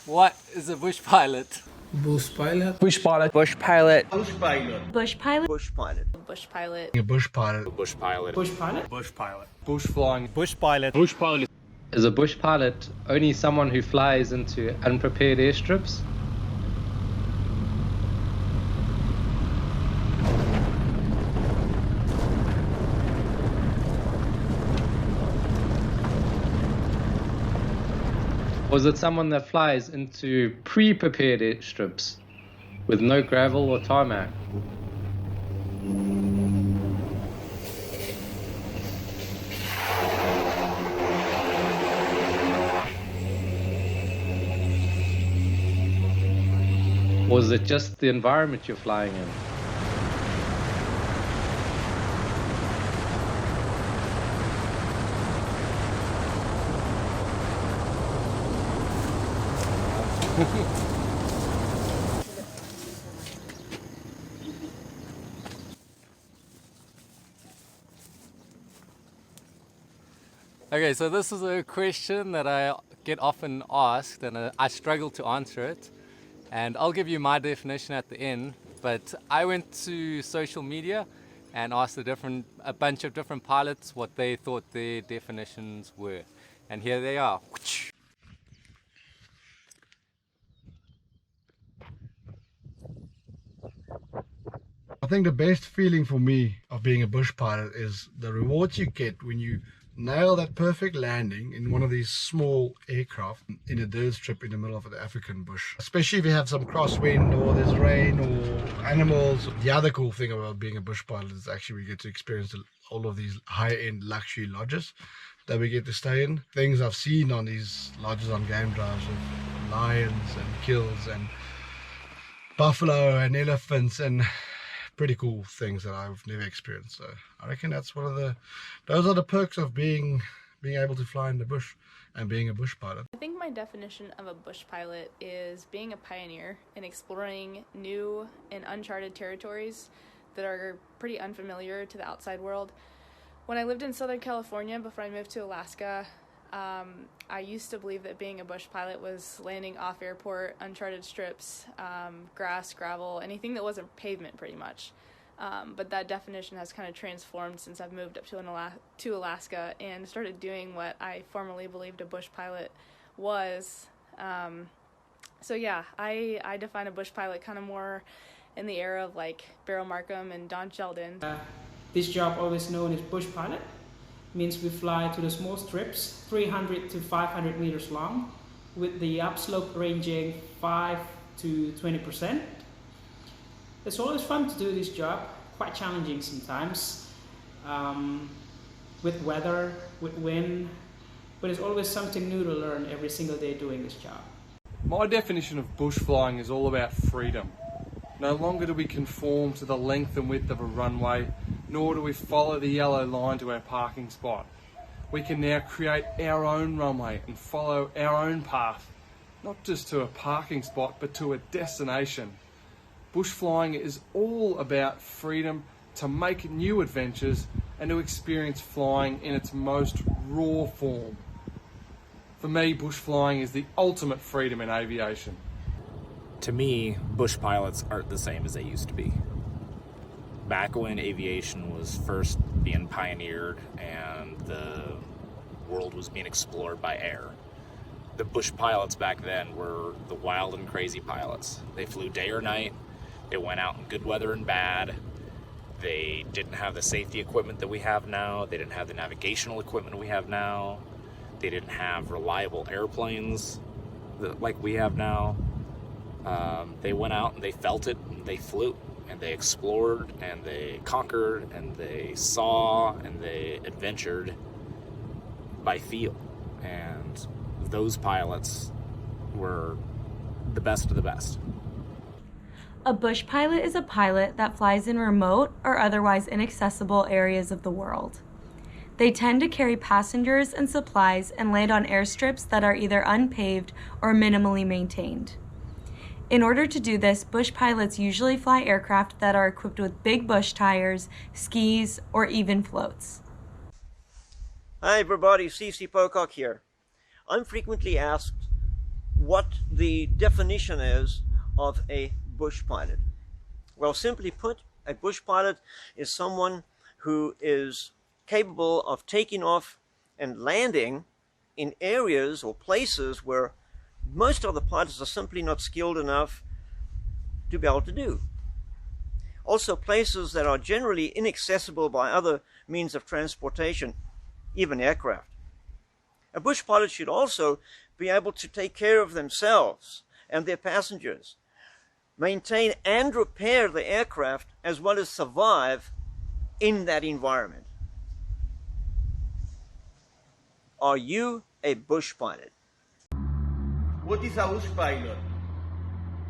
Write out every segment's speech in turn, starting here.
What is a bush pilot? Bush pilot. Bush pilot. Bush pilot. Bush pilot. Bush pilot. Bush pilot. Bush pilot. A bush pilot. Bush pilot. Bush pilot. Bush pilot. Bush flying. Bush pilot. Bush pilot. Is a bush pilot only someone who flies into unprepared airstrips? Or is it someone that flies into pre-prepared airstrips with no gravel or tarmac? Or is it just the environment you're flying in? Okay, so this is a question that I get often asked and I struggle to answer it. And I'll give you my definition at the end, but I went to social media and asked a bunch of different pilots what they thought their definitions were. And here they are. I think the best feeling for me of being a bush pilot is the rewards you get when you nail that perfect landing in one of these small aircraft in a dirt strip in the middle of the African bush. Especially if you have some crosswind or there's rain or animals. The other cool thing about being a bush pilot is actually we get to experience all of these high-end luxury lodges that we get to stay in. Things I've seen on these lodges on game drives of lions and kills and buffalo and elephants and pretty cool things that I've never experienced. So I reckon that's those are the perks of being able to fly in the bush and being a bush pilot. I think my definition of a bush pilot is being a pioneer and exploring new and uncharted territories that are pretty unfamiliar to the outside world. When I lived in Southern California before I moved to Alaska, I used to believe that being a bush pilot was landing off airport, uncharted strips, grass, gravel, anything that wasn't pavement pretty much. But that definition has kind of transformed since I've moved up to Alaska and started doing what I formerly believed a bush pilot was. So yeah, I define a bush pilot kind of more in the era of like Beryl Markham and Don Sheldon. This job, always known as bush pilot, means we fly to the small strips, 300 to 500 meters long, with the upslope ranging 5 to 20%. It's always fun to do this job, quite challenging sometimes, with weather, with wind, but it's always something new to learn every single day doing this job. My definition of bush flying is all about freedom. No longer do we conform to the length and width of a runway, nor do we follow the yellow line to our parking spot. We can now create our own runway and follow our own path, not just to a parking spot, but to a destination. Bush flying is all about freedom to make new adventures and to experience flying in its most raw form. For me, bush flying is the ultimate freedom in aviation. To me, bush pilots aren't the same as they used to be. Back when aviation was first being pioneered and the world was being explored by air, the bush pilots back then were the wild and crazy pilots. They flew day or night, they went out in good weather and bad, they didn't have the safety equipment that we have now, they didn't have the navigational equipment we have now, they didn't have reliable airplanes like we have now. They went out and they felt it, and they flew, and they explored, and they conquered, and they saw, and they adventured by feel. And those pilots were the best of the best. A bush pilot is a pilot that flies in remote or otherwise inaccessible areas of the world. They tend to carry passengers and supplies and land on airstrips that are either unpaved or minimally maintained. In order to do this, bush pilots usually fly aircraft that are equipped with big bush tires, skis, or even floats. Hi everybody, CC-Pocock here. I'm frequently asked what the definition is of a bush pilot. Well, simply put, a bush pilot is someone who is capable of taking off and landing in areas or places where most other pilots are simply not skilled enough to be able to do. Also places that are generally inaccessible by other means of transportation, even aircraft. A bush pilot should also be able to take care of themselves and their passengers, maintain and repair the aircraft, as well as survive in that environment. Are you a bush pilot? What is a bush pilot?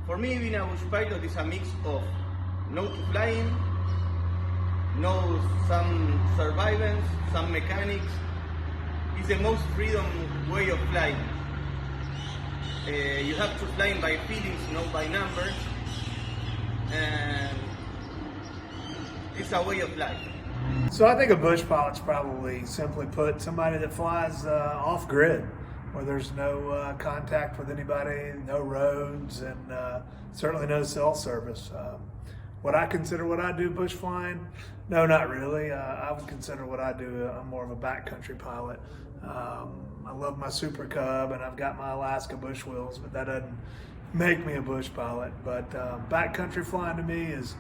For me, being a bush pilot is a mix of no to flying, know some survivance, some mechanics. It's the most freedom way of flying. You have to fly by feelings, not by numbers, and it's a way of life. So I think a bush pilot's probably, simply put, somebody that flies off grid, where there's no contact with anybody, no roads, and certainly no cell service. Would I consider what I do bush flying? No, not really. I would consider what I do, I'm more of a backcountry pilot. I love my Super Cub and I've got my Alaska bush wheels, but that doesn't make me a bush pilot. But backcountry flying to me is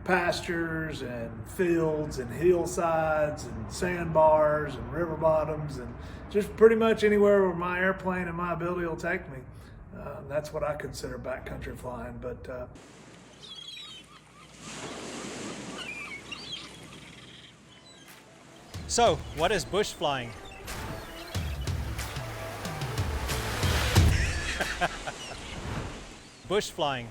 pastures and fields and hillsides and sandbars and river bottoms and just pretty much anywhere where my airplane and my ability will take me. That's what I consider backcountry flying. But So, what is bush flying? Bush flying.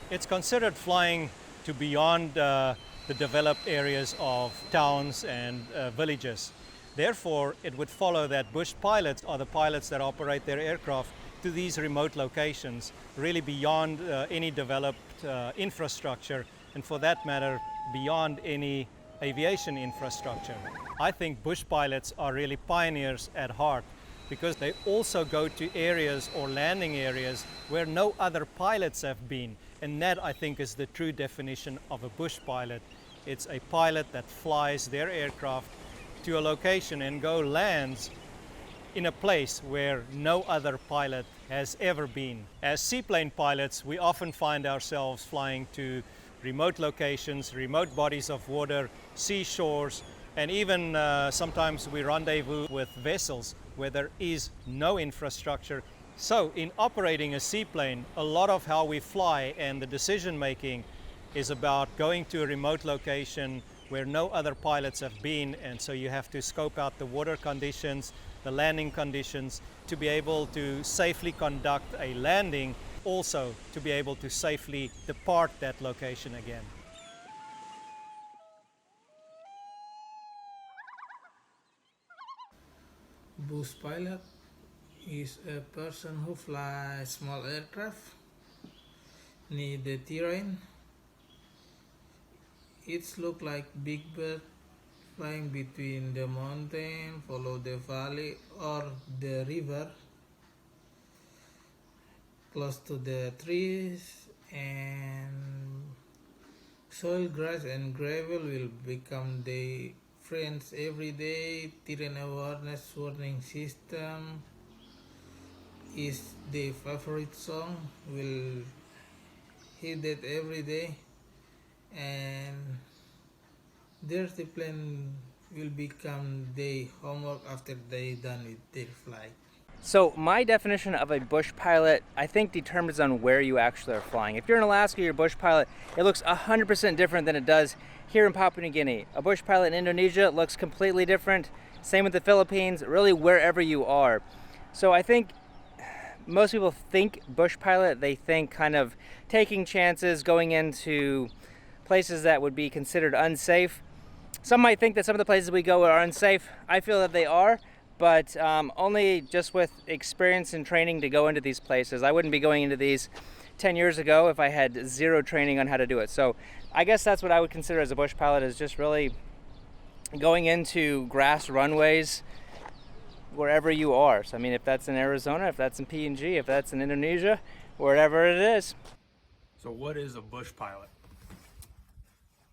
It's considered flying to beyond the developed areas of towns and villages. Therefore, it would follow that bush pilots are the pilots that operate their aircraft to these remote locations, really beyond any developed infrastructure, and for that matter, beyond any aviation infrastructure. I think bush pilots are really pioneers at heart, because they also go to areas or landing areas where no other pilots have been. And that, I think, is the true definition of a bush pilot. It's a pilot that flies their aircraft to a location and lands in a place where no other pilot has ever been. As seaplane pilots, we often find ourselves flying to remote locations, remote bodies of water, seashores, and even sometimes we rendezvous with vessels where there is no infrastructure. So in operating a seaplane, a lot of how we fly and the decision making is about going to a remote location where no other pilots have been, and so you have to scope out the water conditions, the landing conditions, to be able to safely conduct a landing, also to be able to safely depart that location again. Bush pilot is a person who flies small aircraft near the terrain. It looks like big bird flying between the mountain, follow the valley or the river, close to the trees, and soil, grass and gravel will become the friends every day. Terrain awareness warning system is the favorite song, will hear that every day, and their discipline will become their homework after they done with their flight. So my definition of a bush pilot, I think, determines on where you actually are flying. If you're in Alaska, you're a bush pilot, it looks 100% different than it does here in Papua New Guinea. A bush pilot in Indonesia looks completely different. Same with the Philippines, really wherever you are. So I think most people think bush pilot, they think kind of taking chances, going into places that would be considered unsafe. Some might think that some of the places we go are unsafe. I feel that they are, but only just with experience and training to go into these places. I wouldn't be going into these 10 years ago if I had zero training on how to do it. So I guess that's what I would consider as a bush pilot, is just really going into grass runways wherever you are. So I mean, if that's in Arizona, if that's in PNG, if that's in Indonesia, wherever it is. So what is a bush pilot?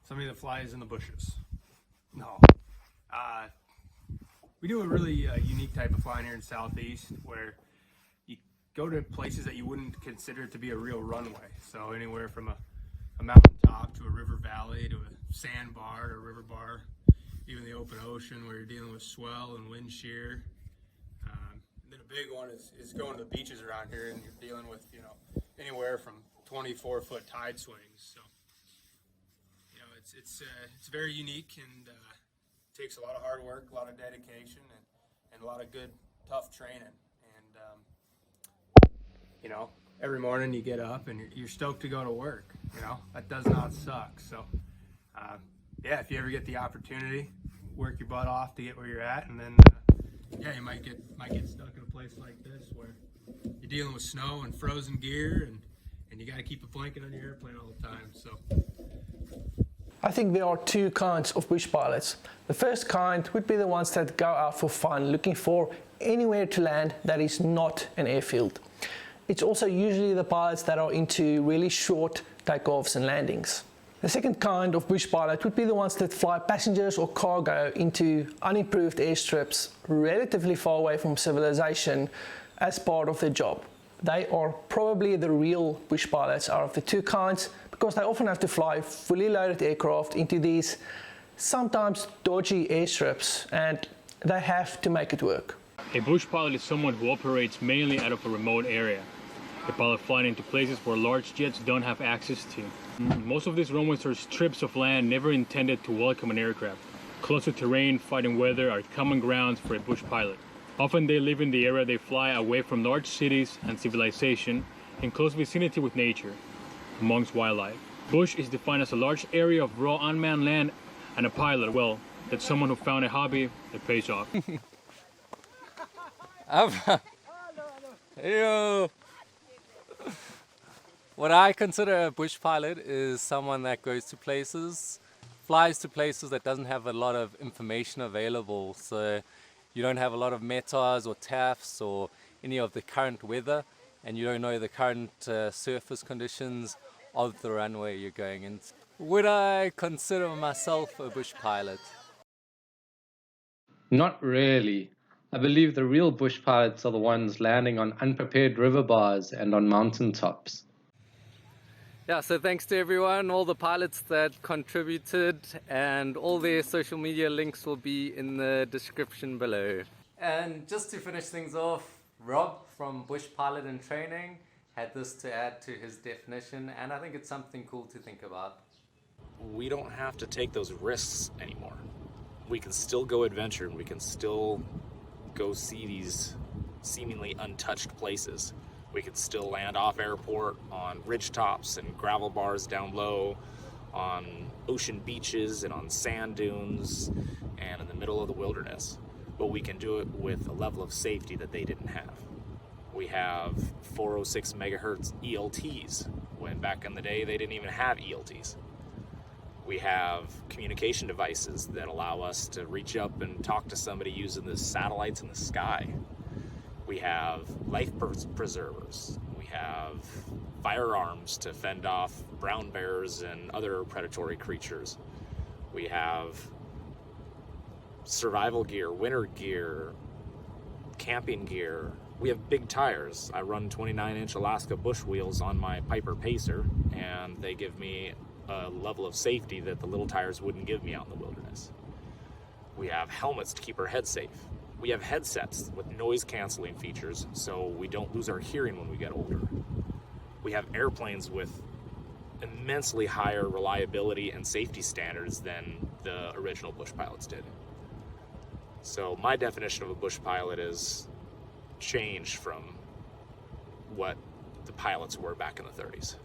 Somebody that flies in the bushes. No. We do a really unique type of flying here in Southeast, where you go to places that you wouldn't consider to be a real runway. So anywhere from a mountaintop to a river valley to a sandbar or a river bar, even the open ocean where you're dealing with swell and wind shear. And then a big one is going to the beaches around here, and you're dealing with, you know, anywhere from 24-foot tide swings. So, you know, it's very unique, and takes a lot of hard work, a lot of dedication, and a lot of good, tough training. And you know, every morning you get up and you're stoked to go to work. You know, that does not suck. So yeah, if you ever get the opportunity, work your butt off to get where you're at, and then yeah, you might get stuck in a place like this where you're dealing with snow and frozen gear, and you got to keep a blanket on your airplane all the time. So I think there are two kinds of bush pilots. The first kind would be the ones that go out for fun, looking for anywhere to land that is not an airfield. It's also usually the pilots that are into really short takeoffs and landings. The second kind of bush pilot would be the ones that fly passengers or cargo into unimproved airstrips relatively far away from civilization as part of their job. They are probably the real bush pilots out of the two kinds, because they often have to fly fully loaded aircraft into these sometimes dodgy airstrips, and they have to make it work. A bush pilot is someone who operates mainly out of a remote area. A pilot flying into places where large jets don't have access to. Most of these runways are strips of land never intended to welcome an aircraft. Closer terrain, fighting weather are common grounds for a bush pilot. Often they live in the area they fly, away from large cities and civilization, in close vicinity with nature, amongst wildlife. Bush is defined as a large area of raw unmanned land, and a pilot, well, that's someone who found a hobby that pays off. Yo. What I consider a bush pilot is someone that goes to places, flies to places that doesn't have a lot of information available. So you don't have a lot of METARs or TAFs or any of the current weather, and you don't know the current surface conditions of the runway you're going in. Would I consider myself a bush pilot? Not really. I believe the real bush pilots are the ones landing on unprepared river bars and on mountain tops. Yeah, so thanks to everyone, all the pilots that contributed, and all their social media links will be in the description below. And just to finish things off, Rob from Bush Pilot and Training had this to add to his definition, and I think it's something cool to think about. We don't have to take those risks anymore. We can still go adventure, and we can still go see these seemingly untouched places. We could still land off airport on ridge tops and gravel bars down low, on ocean beaches and on sand dunes and in the middle of the wilderness. But we can do it with a level of safety that they didn't have. We have 406 megahertz ELTs, when back in the day they didn't even have ELTs. We have communication devices that allow us to reach up and talk to somebody using the satellites in the sky. We have life preservers. We have firearms to fend off brown bears and other predatory creatures. We have survival gear, winter gear, camping gear. We have big tires. I run 29-inch Alaska bush wheels on my Piper Pacer, and they give me a level of safety that the little tires wouldn't give me out in the wilderness. We have helmets to keep our head safe. We have headsets with noise canceling features so we don't lose our hearing when we get older. We have airplanes with immensely higher reliability and safety standards than the original bush pilots did. So my definition of a bush pilot is changed from what the pilots were back in the 30s.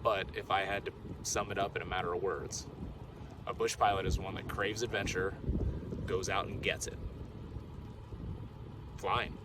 But if I had to sum it up in a matter of words, a bush pilot is one that craves adventure, goes out and gets it. Flying.